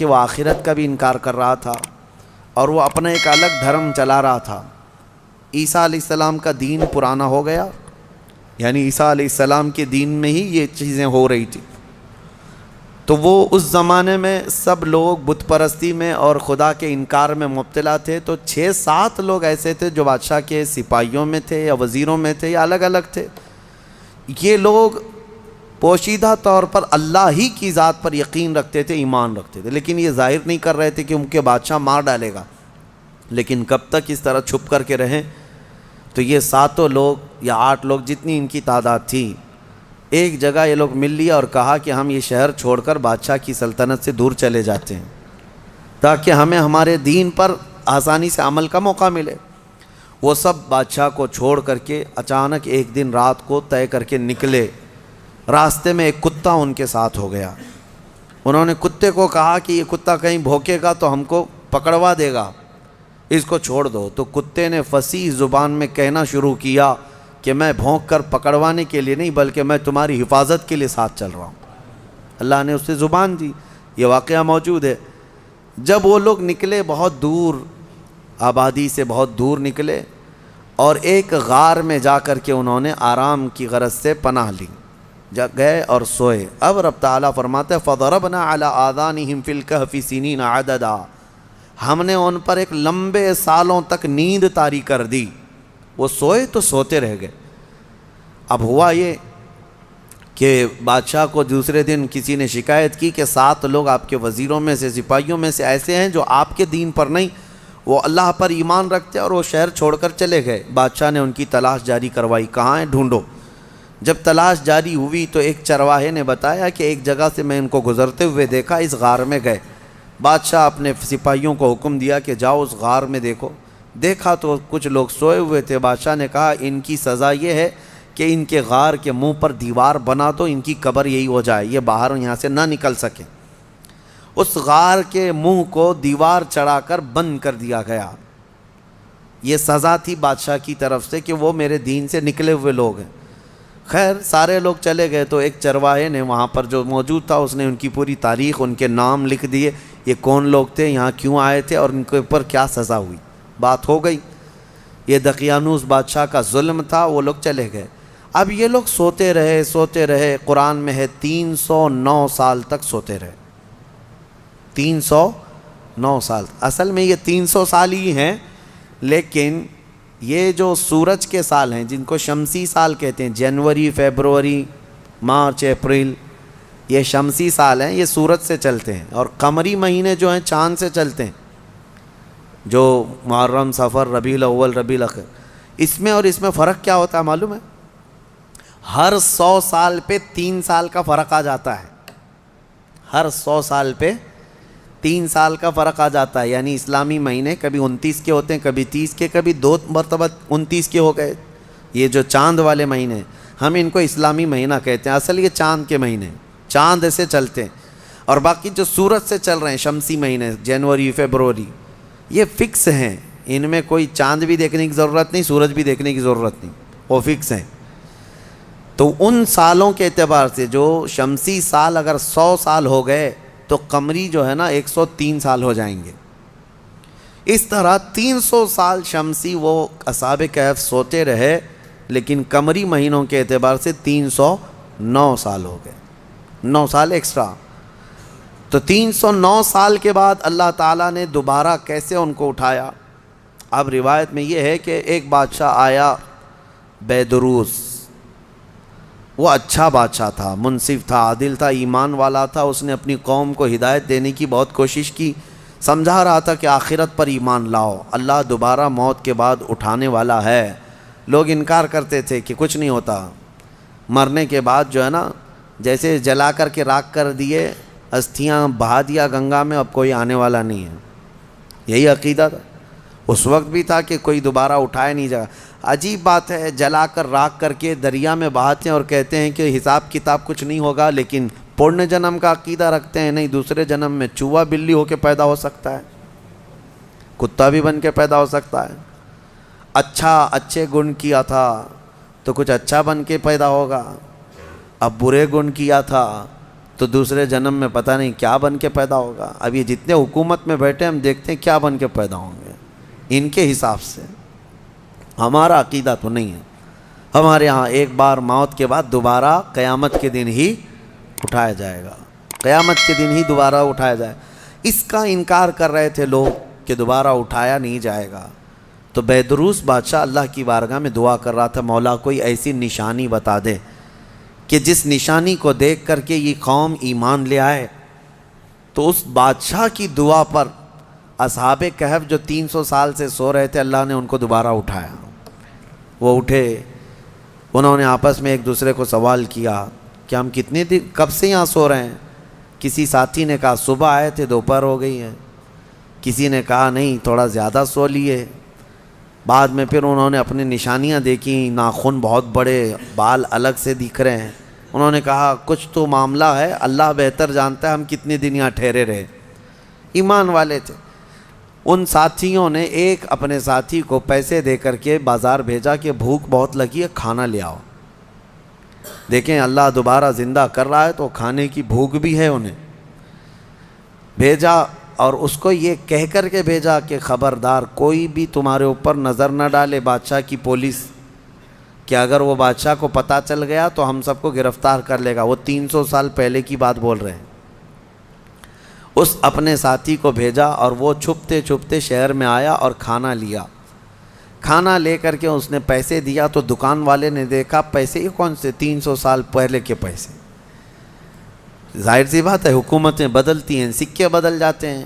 کہ وہ آخرت کا بھی انکار کر رہا تھا اور وہ اپنا ایک الگ دھرم چلا رہا تھا۔ عیسیٰ علیہ السلام کا دین پرانا ہو گیا، یعنی عیسیٰ علیہ السلام کے دین میں ہی یہ چیزیں ہو رہی تھی۔ تو وہ اس زمانے میں سب لوگ بت پرستی میں اور خدا کے انکار میں مبتلا تھے۔ تو 6-7 لوگ ایسے تھے جو بادشاہ کے سپاہیوں میں تھے یا وزیروں میں تھے یا الگ الگ تھے۔ یہ لوگ پوشیدہ طور پر اللہ ہی کی ذات پر یقین رکھتے تھے، ایمان رکھتے تھے، لیکن یہ ظاہر نہیں کر رہے تھے کہ ان کے بادشاہ مار ڈالے گا۔ لیکن کب تک اس طرح چھپ کر کے رہیں؟ تو یہ 7 لوگ یا 8 لوگ جتنی ان کی تعداد تھی، ایک جگہ یہ لوگ مل لیا اور کہا کہ ہم یہ شہر چھوڑ کر بادشاہ کی سلطنت سے دور چلے جاتے ہیں تاکہ ہمیں ہمارے دین پر آسانی سے عمل کا موقع ملے۔ وہ سب بادشاہ کو چھوڑ کر کے اچانک ایک دن رات کو طے کر کے نکلے۔ راستے میں ایک کتا ان کے ساتھ ہو گیا۔ انہوں نے کتے کو کہا کہ یہ کتا کہیں بھونکے گا تو ہم کو پکڑوا دے گا، اس کو چھوڑ دو۔ تو کتے نے فصیح زبان میں کہنا شروع کیا کہ میں بھونک کر پکڑوانے کے لیے نہیں بلکہ میں تمہاری حفاظت کے لیے ساتھ چل رہا ہوں۔ اللہ نے اسے زبان دی، یہ واقعہ موجود ہے۔ جب وہ لوگ نکلے بہت دور، آبادی سے بہت دور نکلے اور ایک غار میں جا کر کے انہوں نے آرام کی غرض سے پناہ لی، گئے اور سوئے۔ اب رب تعالیٰ فرماتے ہیں فَضَرَبْنَا عَلَىٰ آذَانِهِمْ فِي الْكَهْفِ سِنِينَ عَدَدًا، ہم نے ان پر ایک لمبے سالوں تک نیند طاری کر دی۔ وہ سوئے تو سوتے رہ گئے۔ اب ہوا یہ کہ بادشاہ کو دوسرے دن کسی نے شکایت کی کہ 7 لوگ آپ کے وزیروں میں سے، سپاہیوں میں سے ایسے ہیں جو آپ کے دین پر نہیں، وہ اللہ پر ایمان رکھتے اور وہ شہر چھوڑ کر چلے گئے۔ بادشاہ نے ان کی تلاش جاری کروائی، کہاں ہیں ڈھونڈو۔ جب تلاش جاری ہوئی تو ایک چرواہے نے بتایا کہ ایک جگہ سے میں ان کو گزرتے ہوئے دیکھا، اس غار میں گئے۔ بادشاہ اپنے سپاہیوں کو حکم دیا کہ جاؤ اس غار میں دیکھو۔ دیکھا تو کچھ لوگ سوئے ہوئے تھے۔ بادشاہ نے کہا ان کی سزا یہ ہے کہ ان کے غار کے منہ پر دیوار بنا دو، ان کی قبر یہی ہو جائے، یہ باہر یہاں سے نہ نکل سکے۔ اس غار کے منہ کو دیوار چڑھا کر بند کر دیا گیا۔ یہ سزا تھی بادشاہ کی طرف سے کہ وہ میرے دین سے نکلے ہوئے لوگ ہیں۔ خیر سارے لوگ چلے گئے تو ایک چرواہے نے وہاں پر جو موجود تھا اس نے ان کی پوری تاریخ، ان کے نام لکھ دیے، یہ کون لوگ تھے، یہاں کیوں آئے تھے اور ان کے اوپر کیا سزا ہوئی۔ بات ہو گئی۔ یہ دقیانوس بادشاہ کا ظلم تھا، وہ لوگ چلے گئے۔ اب یہ لوگ سوتے رہے، قرآن میں ہے 309 سال تک سوتے رہے۔ 309 سال، اصل میں یہ 300 سال ہی ہیں، لیکن یہ جو سورج کے سال ہیں جن کو شمسی سال کہتے ہیں، جنوری، فیبروری، مارچ، اپریل، یہ شمسی سال ہیں، یہ سورج سے چلتے ہیں، اور قمری مہینے جو ہیں چاند سے چلتے ہیں، جو محرم، صفر، ربیع الاول، ربیع الاخر۔ اس میں اور اس میں فرق کیا ہوتا ہے معلوم ہے؟ ہر 100 سال پہ 3 سال کا فرق آ جاتا ہے۔ ہر 100 سال پہ 3 سال کا فرق آ جاتا ہے، یعنی اسلامی مہینے کبھی 29 کے ہوتے ہیں، کبھی 30 کے، کبھی 2 مرتبہ 29 کے ہو گئے۔ یہ جو چاند والے مہینے ہیں ہم ان کو اسلامی مہینہ کہتے ہیں، اصل یہ چاند کے مہینے، چاند سے چلتے ہیں۔ اور باقی جو سورج سے چل رہے ہیں شمسی مہینے، جنوری، فیبروری، یہ فکس ہیں، ان میں کوئی چاند بھی دیکھنے کی ضرورت نہیں، سورج بھی دیکھنے کی ضرورت نہیں، وہ فکس ہیں۔ تو ان سالوں کے اعتبار سے جو شمسی سال اگر 100 سال ہو گئے تو قمری جو ہے نا 103 سال ہو جائیں گے۔ اس طرح 300 سال شمسی وہ اصحاب کہف سوتے رہے، لیکن قمری مہینوں کے اعتبار سے 309 سال ہو گئے، 9 سال ایکسٹرا۔ تو 309 سال کے بعد اللہ تعالیٰ نے دوبارہ کیسے ان کو اٹھایا؟ اب روایت میں یہ ہے کہ ایک بادشاہ آیا بیدروس، وہ اچھا بادشاہ تھا، منصف تھا، عادل تھا، ایمان والا تھا۔ اس نے اپنی قوم کو ہدایت دینے کی بہت کوشش کی، سمجھا رہا تھا کہ آخرت پر ایمان لاؤ، اللہ دوبارہ موت کے بعد اٹھانے والا ہے۔ لوگ انکار کرتے تھے کہ کچھ نہیں ہوتا، مرنے کے بعد جو ہے نا جیسے جلا کر کے راکھ کر دیے، استھیاں بہا دیا گنگا میں، اب کوئی آنے والا نہیں ہے، یہی عقیدہ تھا اس وقت بھی تھا کہ کوئی دوبارہ اٹھائے نہیں جائے۔ عجیب بات ہے، جلا کر راکھ کر کے دریا میں بہاتے ہیں اور کہتے ہیں کہ حساب کتاب کچھ نہیں ہوگا، لیکن پورن جنم کا عقیدہ رکھتے ہیں، نہیں دوسرے جنم میں چوہا بلی ہو کے پیدا ہو سکتا ہے، کتا بھی بن کے پیدا ہو سکتا ہے۔ اچھے گن کیا تھا تو کچھ اچھا بن کے پیدا ہوگا، اب برے گن کیا تھا تو دوسرے جنم میں پتہ نہیں کیا بن کے پیدا ہوگا. اب یہ جتنے حکومت میں بیٹھے ہم دیکھتے ہیں کیا بن کے پیدا ہوں گے ان کے حساب سے. ہمارا عقیدہ تو نہیں ہے. ہمارے ہاں ایک بار موت کے بعد دوبارہ قیامت کے دن ہی اٹھایا جائے گا. قیامت کے دن ہی دوبارہ اٹھایا جائے. اس کا انکار کر رہے تھے لوگ کہ دوبارہ اٹھایا نہیں جائے گا. تو بیدروس بادشاہ اللہ کی بارگاہ میں دعا کر رہا تھا, مولا کوئی ایسی نشانی بتا دے کہ جس نشانی کو دیکھ کر کے یہ قوم ایمان لے آئے. تو اس بادشاہ کی دعا پر اصحاب کہف جو 300 سال سے سو رہے تھے, اللہ نے ان کو دوبارہ اٹھایا. وہ اٹھے, انہوں نے آپس میں ایک دوسرے کو سوال کیا کہ ہم کتنے دن کب سے یہاں سو رہے ہیں. کسی ساتھی نے کہا صبح آئے تھے دوپہر ہو گئی ہے. کسی نے کہا نہیں تھوڑا زیادہ سو لیے. بعد میں پھر انہوں نے اپنی نشانیاں دیکھی, ناخن بہت بڑے, بال الگ سے دکھ رہے ہیں. انہوں نے کہا کچھ تو معاملہ ہے, اللہ بہتر جانتا ہے ہم کتنے دن یہاں ٹھہرے رہے. ایمان والے تھے. ان ساتھیوں نے ایک اپنے ساتھی کو پیسے دے کر کے بازار بھیجا کہ بھوک بہت لگی ہے کھانا لے آؤ. دیکھیں اللہ دوبارہ زندہ کر رہا ہے تو کھانے کی بھوک بھی ہے. انہیں بھیجا اور اس کو یہ کہہ کر کے بھیجا کہ خبردار کوئی بھی تمہارے اوپر نظر نہ ڈالے بادشاہ کی پولیس, کہ اگر وہ بادشاہ کو پتہ چل گیا تو ہم سب کو گرفتار کر لے گا. وہ 300 سال پہلے کی بات بول رہے ہیں. اس اپنے ساتھی کو بھیجا اور وہ چھپتے چھپتے شہر میں آیا اور کھانا لیا. کھانا لے کر کے اس نے پیسے دیا تو دکان والے نے دیکھا پیسے یہ کون سے 300 سال پہلے کے پیسے. ظاہر سی بات ہے حکومتیں بدلتی ہیں, سکے بدل جاتے ہیں.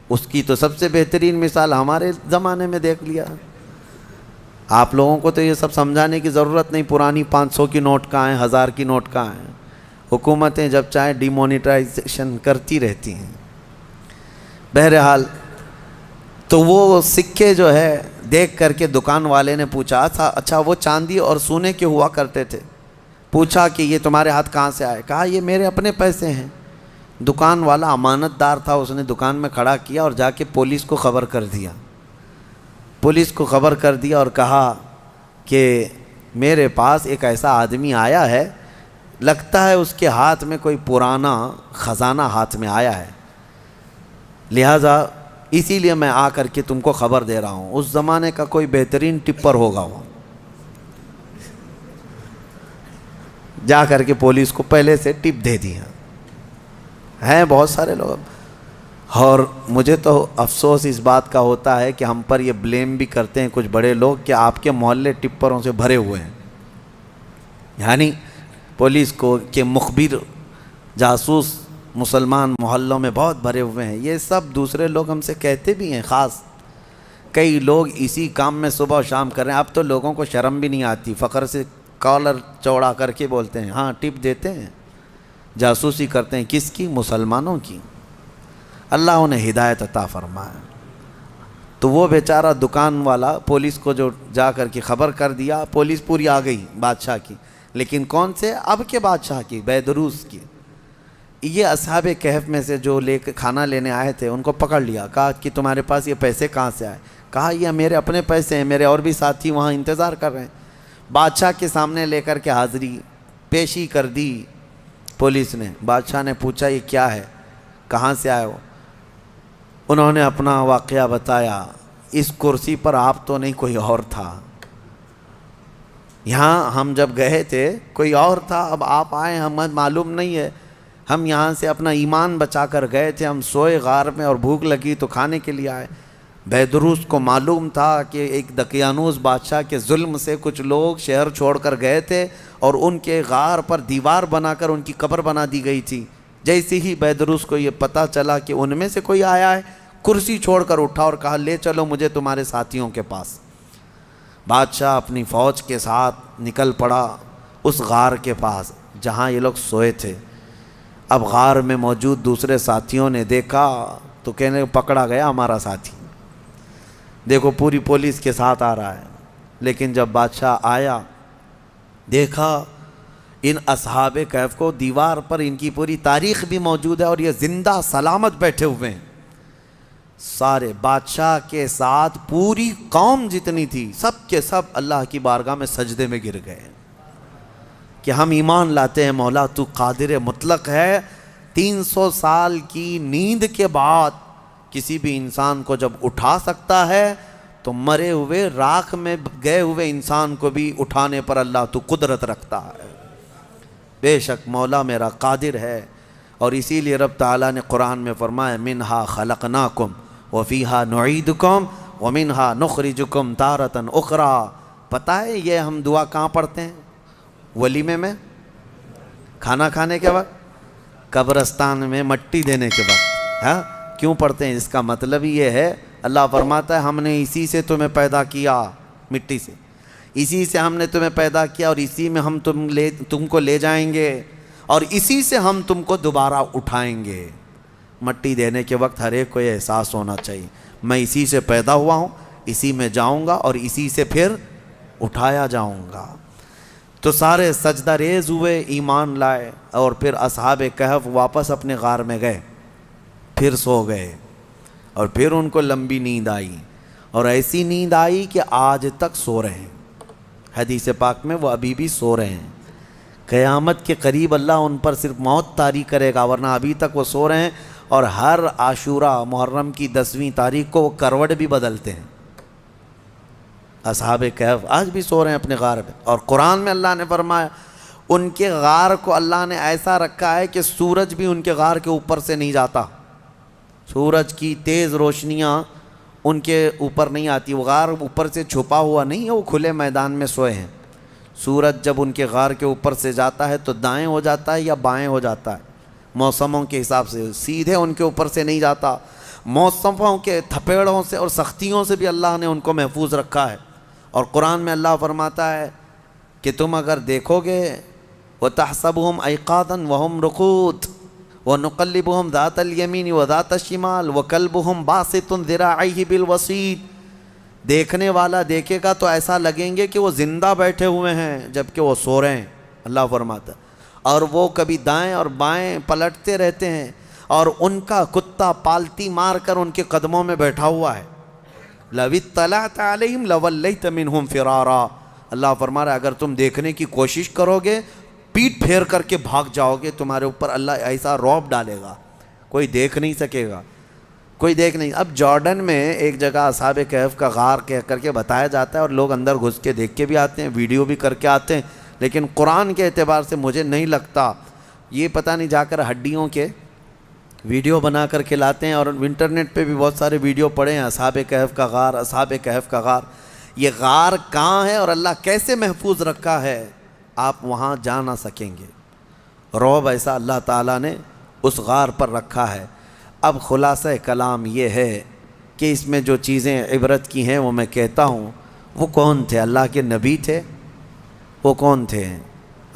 اس کی تو سب سے بہترین مثال ہمارے زمانے میں دیکھ لیا. آپ لوگوں کو تو یہ سب سمجھانے کی ضرورت نہیں, پرانی 500 کی نوٹ کہاں ہیں, 1000 کی نوٹ کہاں ہیں. حکومتیں جب چاہیں ڈی مونیٹائزیشن کرتی رہتی ہیں. بہرحال تو وہ سکے جو ہے دیکھ کر کے دکان والے نے پوچھا اچھا وہ چاندی اور سونے کے ہوا کرتے تھے. پوچھا کہ یہ تمہارے ہاتھ کہاں سے آئے. کہا یہ میرے اپنے پیسے ہیں. دکان والا امانت دار تھا, اس نے دکان میں کھڑا کیا اور جا کے پولیس کو خبر کر دیا. پولیس کو خبر کر دیا اور کہا کہ میرے پاس ایک ایسا آدمی آیا ہے, لگتا ہے اس کے ہاتھ میں کوئی پرانا خزانہ ہاتھ میں آیا ہے, لہٰذا اسی لیے میں آ کر کے تم کو خبر دے رہا ہوں. اس زمانے کا کوئی بہترین ٹپر ہوگا وہ. جا کر کے پولیس کو پہلے سے ٹپ دے دیا. ہیں بہت سارے لوگ. اور مجھے تو افسوس اس بات کا ہوتا ہے کہ ہم پر یہ بلیم بھی کرتے ہیں کچھ بڑے لوگ کہ آپ کے محلے ٹپروں سے بھرے ہوئے ہیں. یعنی پولیس کو کہ مخبر جاسوس مسلمان محلوں میں بہت بھرے ہوئے ہیں. یہ سب دوسرے لوگ ہم سے کہتے بھی ہیں. خاص کئی لوگ اسی کام میں صبح و شام کر رہے ہیں. اب تو لوگوں کو شرم بھی نہیں آتی, فخر سے کالر چوڑا کر کے بولتے ہیں ہاں ٹپ دیتے ہیں, جاسوسی کرتے ہیں. کس کی؟ مسلمانوں کی. اللہ انہیں ہدایت عطا فرمائے. تو وہ بیچارہ دکان والا پولیس کو جو جا کر کے خبر کر دیا, پولیس پوری آ گئی بادشاہ کی. لیکن کون سے؟ اب کے بادشاہ کی, بیدروس کی. یہ اصحاب کہف میں سے جو لے کے کھانا لینے آئے تھے ان کو پکڑ لیا. کہا کہ تمہارے پاس یہ پیسے کہاں سے آئے؟ کہا یہ میرے اپنے پیسے ہیں, میرے اور بھی ساتھی وہاں انتظار کر رہے ہیں. بادشاہ کے سامنے لے کر کے حاضری پیشی کر دی پولیس نے. بادشاہ نے پوچھا یہ کیا ہے, کہاں سے آئے ہو؟ انہوں نے اپنا واقعہ بتایا. اس کرسی پر آپ تو نہیں, کوئی اور تھا. یہاں ہم جب گئے تھے کوئی اور تھا, اب آپ آئے ہمیں معلوم نہیں ہے. ہم یہاں سے اپنا ایمان بچا کر گئے تھے, ہم سوئے غار میں اور بھوک لگی تو کھانے کے لیے آئے. بیدروس کو معلوم تھا کہ ایک دقیانوس بادشاہ کے ظلم سے کچھ لوگ شہر چھوڑ کر گئے تھے اور ان کے غار پر دیوار بنا کر ان کی قبر بنا دی گئی تھی. جیسے ہی بیدروس کو یہ پتہ چلا کہ ان میں سے کوئی آیا ہے, کرسی چھوڑ کر اٹھا اور کہا لے چلو مجھے تمہارے ساتھیوں کے پاس. بادشاہ اپنی فوج کے ساتھ نکل پڑا اس غار کے پاس جہاں یہ لوگ سوئے تھے. اب غار میں موجود دوسرے ساتھیوں نے دیکھا تو کہنے پکڑا گیا ہمارا ساتھی, دیکھو پوری پولیس کے ساتھ آ رہا ہے. لیکن جب بادشاہ آیا دیکھا ان اصحاب کہف کو, دیوار پر ان کی پوری تاریخ بھی موجود ہے اور یہ زندہ سلامت بیٹھے ہوئے ہیں. سارے بادشاہ کے ساتھ پوری قوم جتنی تھی سب کے سب اللہ کی بارگاہ میں سجدے میں گر گئے کہ ہم ایمان لاتے ہیں مولا تو قادر مطلق ہے, 300 سال کی نیند کے بعد کسی بھی انسان کو جب اٹھا سکتا ہے تو مرے ہوئے راکھ میں گئے ہوئے انسان کو بھی اٹھانے پر اللہ تو قدرت رکھتا ہے۔ بے شک مولا میرا قادر ہے، اور اسی لیے رب تعالیٰ نے قرآن میں فرمایا منہا خلقناکم وفیہا نعیدکم ومنہا نخرجکم تارۃ اخری۔ پتہ ہے یہ ہم دعا کہاں پڑھتے ہیں؟ ولیمے میں، کھانا کھانے کے وقت، قبرستان میں مٹی دینے کے وقت۔ ہاں کیوں پڑھتے ہیں؟ اس کا مطلب یہ ہے، اللہ فرماتا ہے ہم نے اسی سے تمہیں پیدا کیا، مٹی سے، اسی سے ہم نے تمہیں پیدا کیا، اور اسی میں ہم تم کو لے جائیں گے، اور اسی سے ہم تم کو دوبارہ اٹھائیں گے۔ مٹی دینے کے وقت ہر ایک کو یہ احساس ہونا چاہیے میں اسی سے پیدا ہوا ہوں، اسی میں جاؤں گا اور اسی سے پھر اٹھایا جاؤں گا۔ تو سارے سجدہ ریز ہوئے، ایمان لائے، اور پھر اصحاب کہف واپس اپنے غار میں گئے، پھر سو گئے، اور پھر ان کو لمبی نیند آئی، اور ایسی نیند آئی کہ آج تک سو رہے ہیں۔ حدیث پاک میں وہ ابھی بھی سو رہے ہیں۔ قیامت کے قریب اللہ ان پر صرف موت طاری کرے گا، ورنہ ابھی تک وہ سو رہے ہیں، اور ہر عاشورہ محرم کی 10ویں تاریخ کو وہ کروٹ بھی بدلتے ہیں۔ اصحاب کہف آج بھی سو رہے ہیں اپنے غار پہ، اور قرآن میں اللہ نے فرمایا ان کے غار کو اللہ نے ایسا رکھا ہے کہ سورج بھی ان کے غار کے اوپر سے نہیں جاتا، سورج کی تیز روشنیاں ان کے اوپر نہیں آتی، وہ غار اوپر سے چھپا ہوا نہیں ہے، وہ کھلے میدان میں سوئے ہیں۔ سورج جب ان کے غار کے اوپر سے جاتا ہے تو دائیں ہو جاتا ہے یا بائیں ہو جاتا ہے، موسموں کے حساب سے، سیدھے ان کے اوپر سے نہیں جاتا۔ موسموں کے تھپیڑوں سے اور سختیوں سے بھی اللہ نے ان کو محفوظ رکھا ہے۔ اور قرآن میں اللہ فرماتا ہے کہ تم اگر دیکھو گے وَتَحْسَبُهُمْ أَيْقَاظًا وَهُمْ رُقُودٌ وَنُقَلِّبُهُمْ ذَاتَ الْيَمِينِ وَذَاتَ الشِّمَالِ وَكَلْبُهُمْ بَاسِطٌ ذِرَاعَيْهِ بِالْوَسِيدِ۔ دیکھنے والا دیکھے گا تو ایسا لگیں گے کہ وہ زندہ بیٹھے ہوئے ہیں جبکہ وہ سو رہے ہیں، اللہ فرماتا ہے، اور وہ کبھی دائیں اور بائیں پلٹتے رہتے ہیں، اور ان کا کتا پالتی مار کر ان کے قدموں میں بیٹھا ہوا ہے۔ لَوِ اطَّلَعْتَ عَلَيْهِمْ لَوَلَّيْتَ مِنْهُمْ فِرَارًا۔ اللہ فرما رہا ہے اگر تم دیکھنے کی کوشش کرو گے، پیٹ پھیر کر کے بھاگ جاؤ گے، تمہارے اوپر اللہ ایسا رعب ڈالے گا، کوئی دیکھ نہیں سکے گا، کوئی دیکھ نہیں۔ اب جارڈن میں ایک جگہ اصحاب کہف کا غار کہہ کر کے بتایا جاتا ہے، اور لوگ اندر گھس کے دیکھ کے بھی آتے ہیں، ویڈیو بھی کر کے آتے ہیں، لیکن قرآن کے اعتبار سے مجھے نہیں لگتا، یہ پتہ نہیں جا کر ہڈیوں کے ویڈیو بنا کر کے لاتے ہیں، اور انٹرنیٹ پہ بھی بہت سارے ویڈیو پڑے ہیں اصحاب کہف کا غار، اصحاب کہف کا غار۔ یہ غار کہاں ہے اور اللہ کیسے محفوظ رکھا ہے، آپ وہاں جا نہ سکیں گے۔ رعب ایسا اللہ تعالیٰ نے اس غار پر رکھا ہے۔ اب خلاصہ کلام یہ ہے کہ اس میں جو چیزیں عبرت کی ہیں وہ میں کہتا ہوں، وہ کون تھے؟ اللہ کے نبی تھے؟ وہ کون تھے؟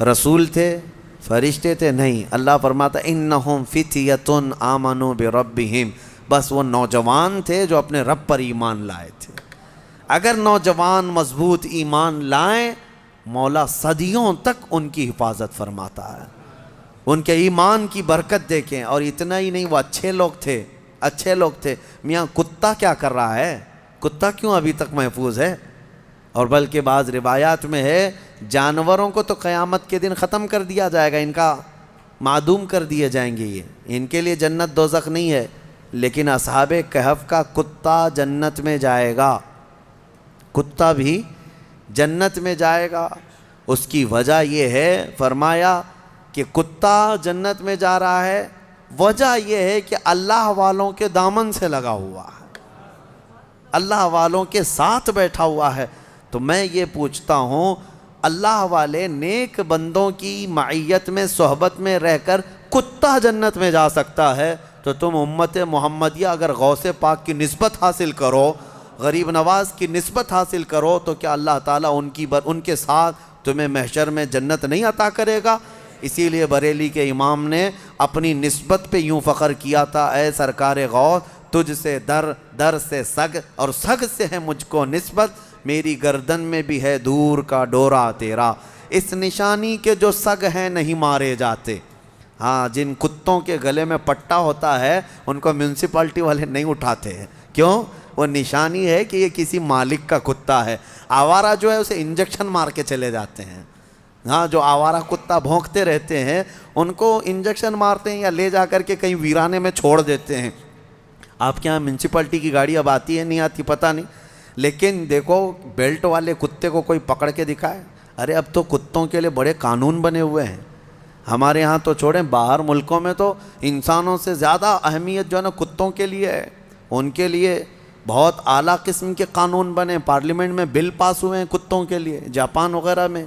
رسول تھے؟ فرشتے تھے؟ نہیں، اللہ فرماتا انہم فتیۃ آمنوا بربہم، بس وہ نوجوان تھے جو اپنے رب پر ایمان لائے تھے۔ اگر نوجوان مضبوط ایمان لائیں، مولا صدیوں تک ان کی حفاظت فرماتا ہے۔ ان کے ایمان کی برکت دیکھیں، اور اتنا ہی نہیں، وہ اچھے لوگ تھے، اچھے لوگ تھے۔ میاں کتا کیا کر رہا ہے؟ کتا کیوں ابھی تک محفوظ ہے؟ اور بلکہ بعض روایات میں ہے جانوروں کو تو قیامت کے دن ختم کر دیا جائے گا، ان کا معدوم کر دیے جائیں گے، یہ ان کے لیے جنت دوزخ نہیں ہے، لیکن اصحاب کہف کا کتا جنت میں جائے گا، کتا بھی جنت میں جائے گا۔ اس کی وجہ یہ ہے، فرمایا کہ کتا جنت میں جا رہا ہے، وجہ یہ ہے کہ اللہ والوں کے دامن سے لگا ہوا ہے، اللہ والوں کے ساتھ بیٹھا ہوا ہے۔ تو میں یہ پوچھتا ہوں، اللہ والے نیک بندوں کی معیت میں صحبت میں رہ کر کتا جنت میں جا سکتا ہے، تو تم امت محمدیہ اگر غوث پاک کی نسبت حاصل کرو، غریب نواز کی نسبت حاصل کرو، تو کیا اللہ تعالیٰ ان کے ساتھ تمہیں محشر میں جنت نہیں عطا کرے گا؟ اسی لیے بریلی کے امام نے اپنی نسبت پہ یوں فخر کیا تھا، اے سرکار غوث تجھ سے در، در سے سگ، اور سگ سے ہے مجھ کو نسبت، میری گردن میں بھی ہے دور کا ڈورا تیرا، اس نشانی کے جو سگ ہیں نہیں مارے جاتے۔ ہاں، جن کتوں کے گلے میں پٹا ہوتا ہے ان کو میونسپلٹی والے نہیں اٹھاتے ہیں، کیوں؟ وہ نشانی ہے کہ یہ کسی مالک کا کتا ہے، آوارہ جو ہے اسے انجیکشن مار کے چلے جاتے ہیں۔ ہاں جو آوارہ کتا بھونکتے رہتے ہیں ان کو انجیکشن مارتے ہیں یا لے جا کر کے کہیں ویرانے میں چھوڑ دیتے ہیں. آپ کے یہاں میونسپلٹی کی گاڑی اب آتی ہے نہیں آتی پتہ نہیں, لیکن دیکھو بیلٹ والے کتے کو کوئی پکڑ کے دکھائے. ارے اب تو کتوں کے لیے بڑے قانون بنے ہوئے ہیں. ہمارے ہاں تو چھوڑیں, باہر ملکوں میں تو انسانوں سے زیادہ اہمیت جو ہے نا کتوں کے لیے ہے. ان کے لیے بہت اعلیٰ قسم کے قانون بنے, پارلیمنٹ میں بل پاس ہوئے ہیں کتوں کے لیے, جاپان وغیرہ میں.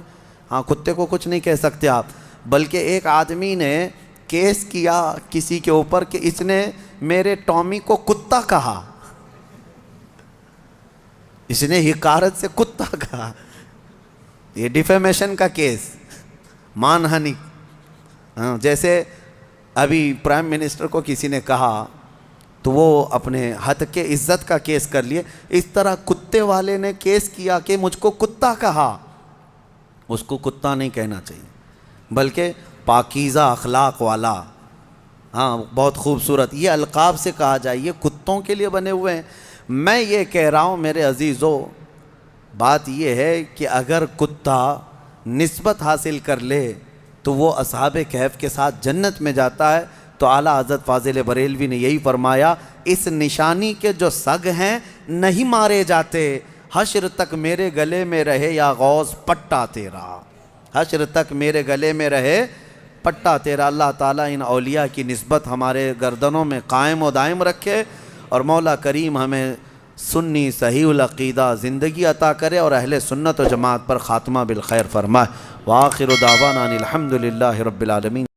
ہاں کتے کو کچھ نہیں کہہ سکتے آپ. بلکہ ایک آدمی نے کیس کیا کسی کے اوپر کہ اس نے میرے ٹامی کو کتا کہا, اس نے حقارت سے کتا کہا. یہ ڈیفیمیشن کا کیس, مان ہانی. جیسے ابھی پرائم منسٹر کو کسی نے کہا تو وہ اپنے حد کے عزت کا کیس کر لیے, اس طرح کتے والے نے کیس کیا کہ مجھ کو کتا کہا. اس کو کتا نہیں کہنا چاہیے بلکہ پاکیزہ اخلاق والا. ہاں بہت خوبصورت یہ القاب سے کہا جائے, یہ کتوں کے لیے بنے ہوئے ہیں. میں یہ کہہ رہا ہوں میرے عزیزو, بات یہ ہے کہ اگر کتا نسبت حاصل کر لے تو وہ اصحاب کہف کے ساتھ جنت میں جاتا ہے. تو اعلیٰ حضرت فاضل بریلوی نے یہی فرمایا, اس نشانی کے جو سگ ہیں نہیں مارے جاتے, حشر تک میرے گلے میں رہے یا غوث پٹا تیرا, حشر تک میرے گلے میں رہے پٹا تیرا. اللہ تعالیٰ ان اولیاء کی نسبت ہمارے گردنوں میں قائم و دائم رکھے, اور مولا کریم ہمیں سنی صحیح العقیدہ زندگی عطا کرے اور اہل سنت و جماعت پر خاتمہ بالخیر فرمائے. وآخر دعوانا ان الحمد للہ رب العالمین.